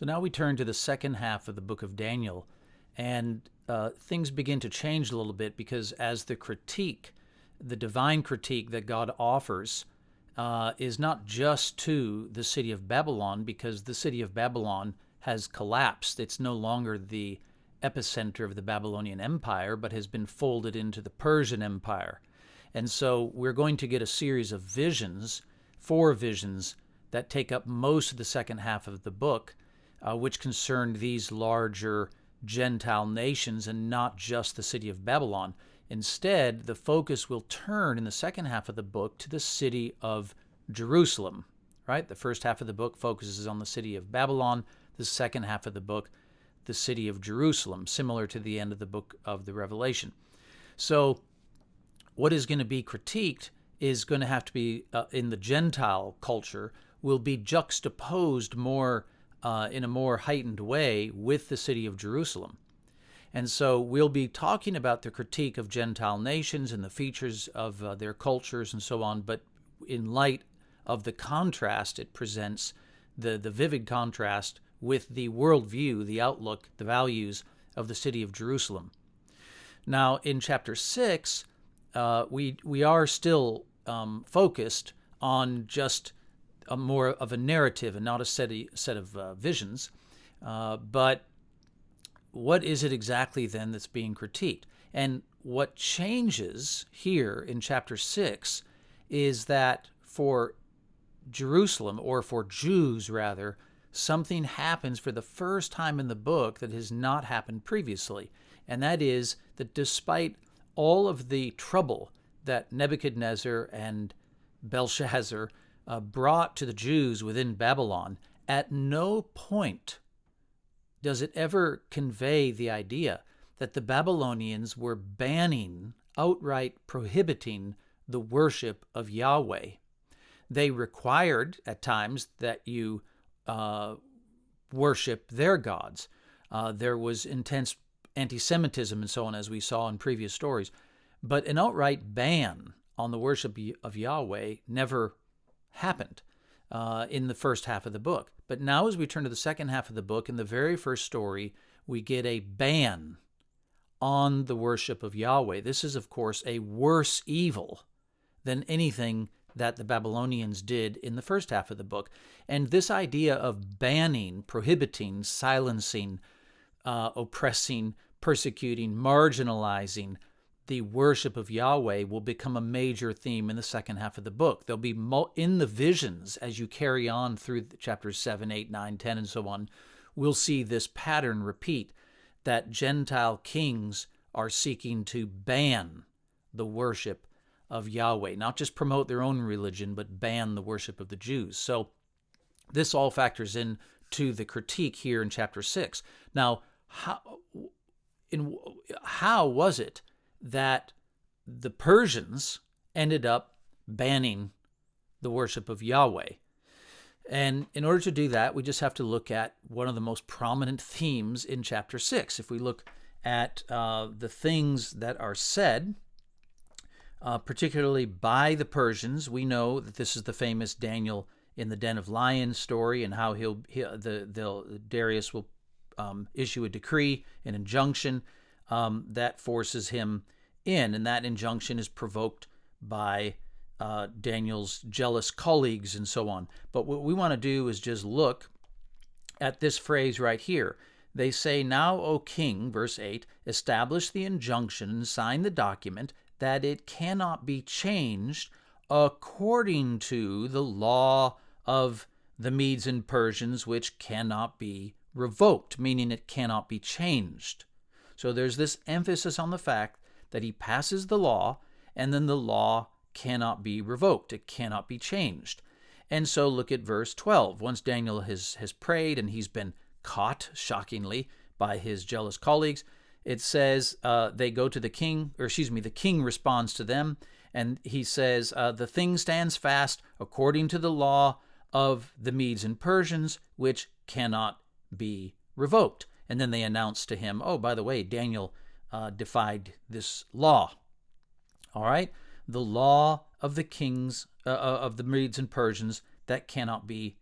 So now we turn to the second half of the book of Daniel, and things begin to change a little bit because as the critique, the divine critique that God offers, is not just to the city of Babylon, because the city of Babylon has collapsed. It's no longer the epicenter of the Babylonian Empire, but has been folded into the Persian Empire. And so we're going to get a series of visions, 4 visions, that take up most of the second half of the book, which concern these larger Gentile nations and not just the city of Babylon. Instead, the focus will turn in the second half of the book to the city of Jerusalem, right? The first half of the book focuses on the city of Babylon. The second half of the book, the city of Jerusalem, similar to the end of the book of the Revelation. So what is going to be critiqued is going to have to be, in the Gentile culture, will be juxtaposed more in a more heightened way with the city of Jerusalem. And so we'll be talking about the critique of Gentile nations and the features of their cultures and so on, but in light of the contrast it presents, the vivid contrast with the worldview, the outlook, the values of the city of Jerusalem. Now, in chapter 6, we are still focused on just a more of a narrative and not a set of visions, but what is it exactly then that's being critiqued? And what changes here in chapter 6 is that for Jerusalem, or for Jews rather, something happens for the first time in the book that has not happened previously. And that is that despite all of the trouble that Nebuchadnezzar and Belshazzar brought to the Jews within Babylon, at no point does it ever convey the idea that the Babylonians were banning, outright prohibiting the worship of Yahweh. They required at times that you worship their gods. There was intense anti-Semitism and so on, as we saw in previous stories. But an outright ban on the worship of Yahweh never happened in the first half of the book. But now as we turn to the second half of the book, in the very first story, we get a ban on the worship of Yahweh. This is, of course, a worse evil than anything that the Babylonians did in the first half of the book. And this idea of banning, prohibiting, silencing, oppressing, persecuting, marginalizing the worship of Yahweh will become a major theme in the second half of the book. There'll be in the visions, as you carry on through chapters 7, 8, 9, 10, and so on, we'll see this pattern repeat, that Gentile kings are seeking to ban the worship of Yahweh, not just promote their own religion, but ban the worship of the Jews. So this all factors in to the critique here in chapter 6. Now, how was it that the Persians ended up banning the worship of Yahweh? And in order to do that, we just have to look at one of the most prominent themes in chapter 6. If we look at the things that are said, particularly by the Persians, we know that this is the famous Daniel in the den of lions story, and how Darius will issue a decree, an injunction that forces him in, and that injunction is provoked by Daniel's jealous colleagues and so on. But what we want to do is just look at this phrase right here. They say, "Now, O king," verse 8, "establish the injunction and sign the document that it cannot be changed according to the law of the Medes and Persians, which cannot be revoked," meaning it cannot be changed. So there's this emphasis on the fact that he passes the law, and then the law cannot be revoked. It cannot be changed. And so look at verse 12. Once Daniel has prayed and he's been caught, shockingly, by his jealous colleagues, it says they go to the king, the king responds to them, and he says, "The thing stands fast according to the law of the Medes and Persians, which cannot be revoked." And then they announce to him, "Oh, by the way, Daniel defied this law." All right? The law of the kings, of the Medes and Persians, that cannot be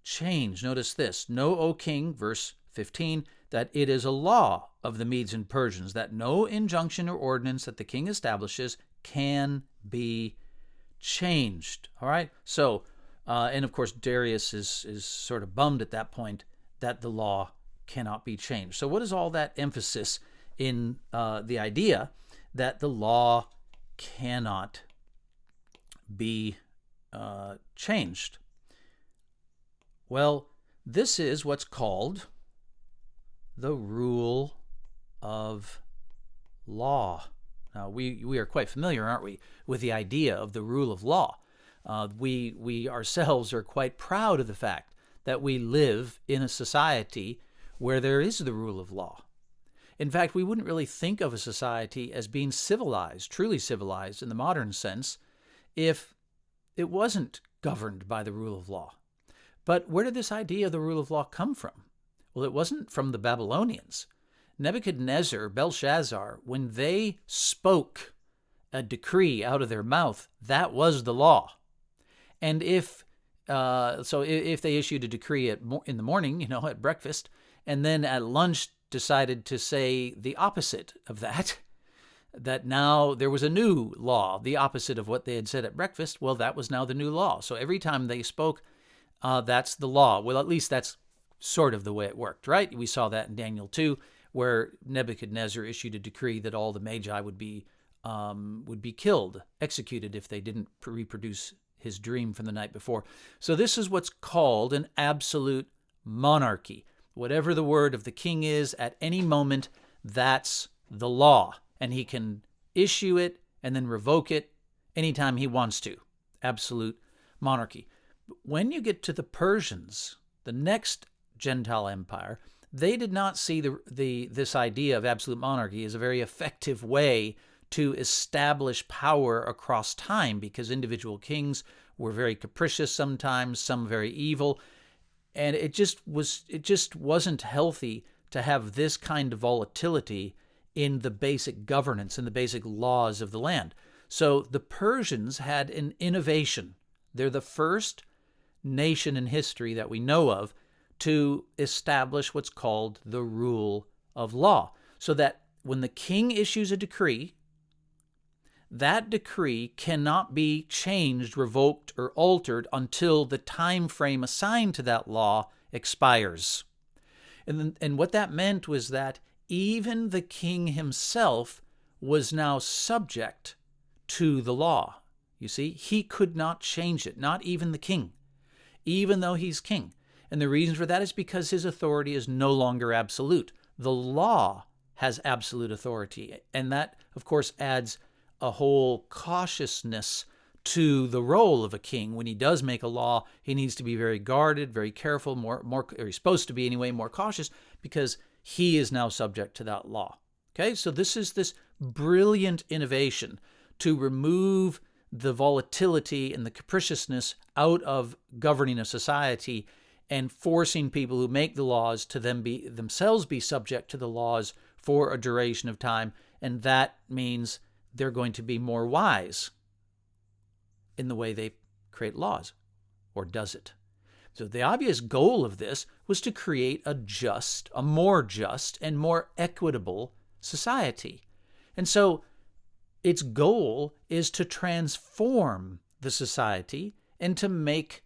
change. Notice this. Know, O king, verse 15, that it is a law of the Medes and Persians that no injunction or ordinance that the king establishes can be changed. All right? So, and of course, Darius is sort of bummed at that point that the law cannot be changed. So what is all that emphasis in the idea that the law cannot be changed? Well, this is what's called the rule of law. Now, we are quite familiar, aren't we, with the idea of the rule of law. We ourselves are quite proud of the fact that we live in a society where there is the rule of law. In fact, we wouldn't really think of a society as being civilized, truly civilized in the modern sense, if it wasn't governed by the rule of law. But where did this idea of the rule of law come from? Well, it wasn't from the Babylonians. Nebuchadnezzar, Belshazzar, when they spoke a decree out of their mouth, that was the law. And if they issued a decree in the morning, at breakfast, and then at lunch decided to say the opposite of that, that now there was a new law, the opposite of what they had said at breakfast, well, that was now the new law. So every time they spoke, that's the law. Well, at least that's sort of the way it worked, right? We saw that in Daniel 2, where Nebuchadnezzar issued a decree that all the magi would be killed, executed, if they didn't reproduce his dream from the night before. So this is what's called an absolute monarchy. Whatever the word of the king is at any moment, that's the law. And he can issue it and then revoke it anytime he wants to. Absolute monarchy. When you get to the Persians, the next Gentile empire, they did not see this idea of absolute monarchy as a very effective way to establish power across time, because individual kings were very capricious sometimes, some very evil, and it just wasn't healthy to have this kind of volatility in the basic governance and the basic laws of the land. So the Persians had an innovation. They're the first nation in history that we know of to establish what's called the rule of law, so that when the king issues a decree, that decree cannot be changed, revoked, or altered until the time frame assigned to that law expires. And what that meant was that even the king himself was now subject to the law. You see, he could not change it, not even the king, even though he's king. And the reason for that is because his authority is no longer absolute. The law has absolute authority. And that, of course, adds a whole cautiousness to the role of a king. When he does make a law, he needs to be very guarded, very careful, or he's supposed to be anyway, more cautious, because he is now subject to that law. Okay, so this is this brilliant innovation to remove the volatility and the capriciousness out of governing a society and forcing people who make the laws to themselves be subject to the laws for a duration of time. And that means they're going to be more wise in the way they create laws, or does it? So the obvious goal of this was to create a more just and more equitable society. And so its goal is to transform the society and to make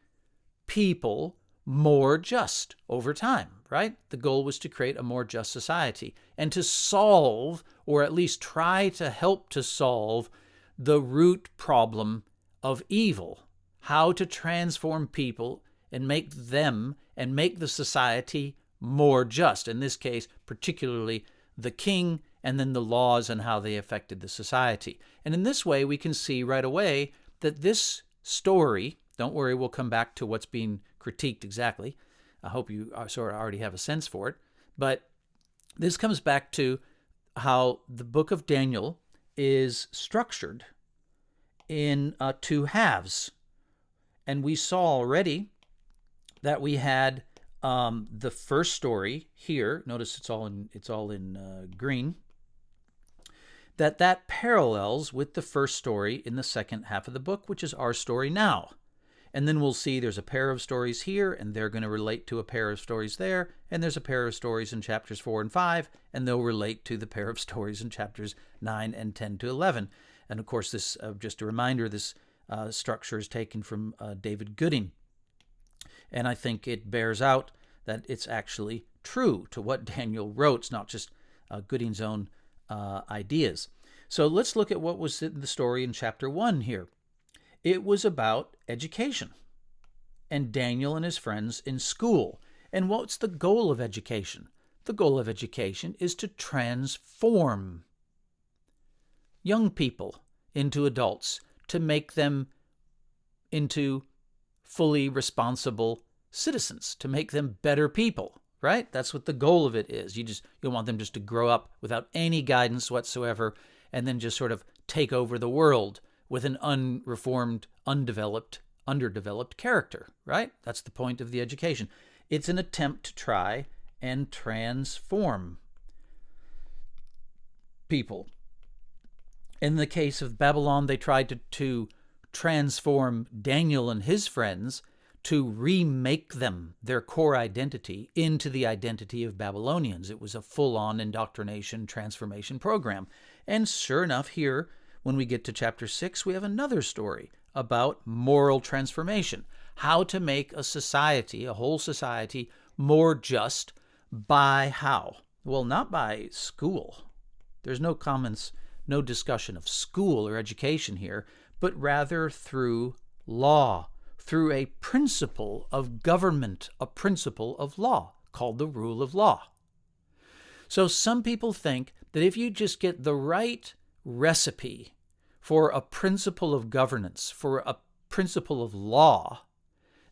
people more just over time, right? The goal was to create a more just society and to solve, or at least try to help to solve, the root problem of evil. How to transform people and make the society more just. In this case, particularly the king, and then the laws and how they affected the society. And in this way, we can see right away that this story, don't worry, we'll come back to what's being critiqued exactly. I hope you sort of already have a sense for it. But this comes back to how the book of Daniel is structured in two halves. And we saw already that we had the first story here. Notice it's all in green. That parallels with the first story in the second half of the book, which is our story now. And then we'll see there's a pair of stories here, and they're going to relate to a pair of stories there, and there's a pair of stories in chapters 4 and 5, and they'll relate to the pair of stories in chapters 9 and 10 to 11. And of course, this just a reminder, this structure is taken from David Gooding. And I think it bears out that it's actually true to what Daniel wrote. It's not just Gooding's own ideas. So let's look at what was in the story in chapter 1 here. It was about education and Daniel and his friends in school. And what's the goal of education? The goal of education is to transform young people into adults, to make them into fully responsible citizens, to make them better people, right? That's what the goal of it is. You want them just to grow up without any guidance whatsoever and then just sort of take over the world with an unreformed, underdeveloped character, right? That's the point of the education. It's an attempt to try and transform people. In the case of Babylon, they tried to transform Daniel and his friends to remake them, their core identity, into the identity of Babylonians. It was a full-on indoctrination transformation program. And sure enough, here, when we get to chapter 6, we have another story about moral transformation, how to make a society, a whole society, more just by how? Well, not by school. There's no comments, no discussion of school or education here, but rather through law, through a principle of government, a principle of law called the rule of law. So some people think that if you just get the right recipe for a principle of governance, for a principle of law,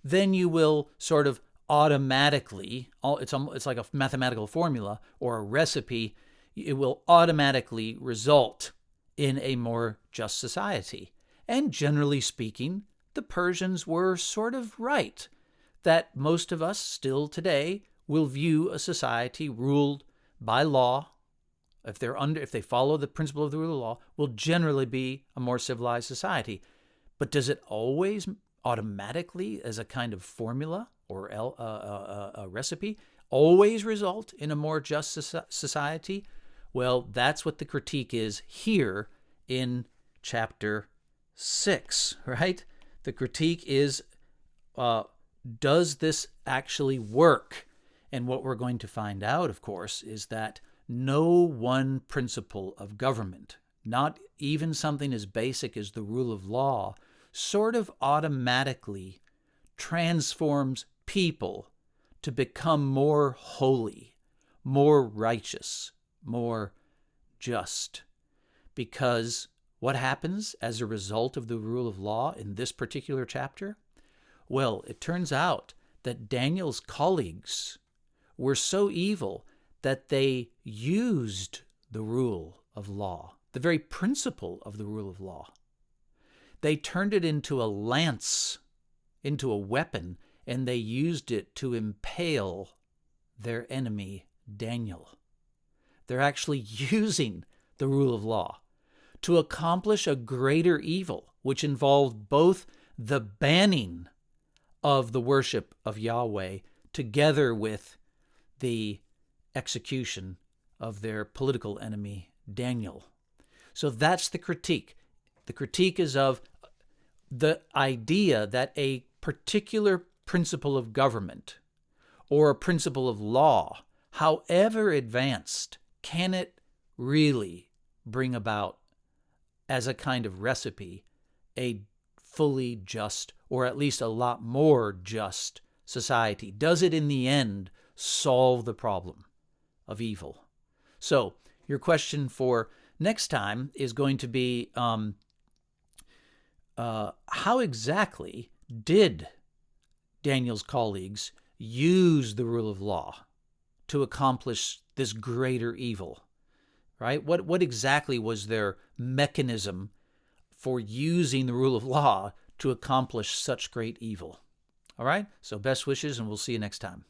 then you will sort of automatically, it's like a mathematical formula or a recipe, it will automatically result in a more just society. And generally speaking, the Persians were sort of right, that most of us still today will view a society ruled by law, if they follow the principle of the rule of law, will generally be a more civilized society. But does it always automatically, as a kind of formula or a recipe, always result in a more just society? Well, that's what the critique is here in chapter 6, right? The critique is, does this actually work? And what we're going to find out, of course, is that no one principle of government, not even something as basic as the rule of law, sort of automatically transforms people to become more holy, more righteous, more just. Because what happens as a result of the rule of law in this particular chapter? Well, it turns out that Daniel's colleagues were so evil that they used the rule of law, the very principle of the rule of law. They turned it into a lance, into a weapon, and they used it to impale their enemy, Daniel. They're actually using the rule of law to accomplish a greater evil, which involved both the banning of the worship of Yahweh together with the execution of their political enemy, Daniel. So that's the critique. The critique is of the idea that a particular principle of government or a principle of law, however advanced, can it really bring about as a kind of recipe a fully just, or at least a lot more just society? Does it in the end solve the problem of evil? So your question for next time is going to be, how exactly did Daniel's colleagues use the rule of law to accomplish this greater evil, right? What exactly was their mechanism for using the rule of law to accomplish such great evil? All right, so best wishes, and we'll see you next time.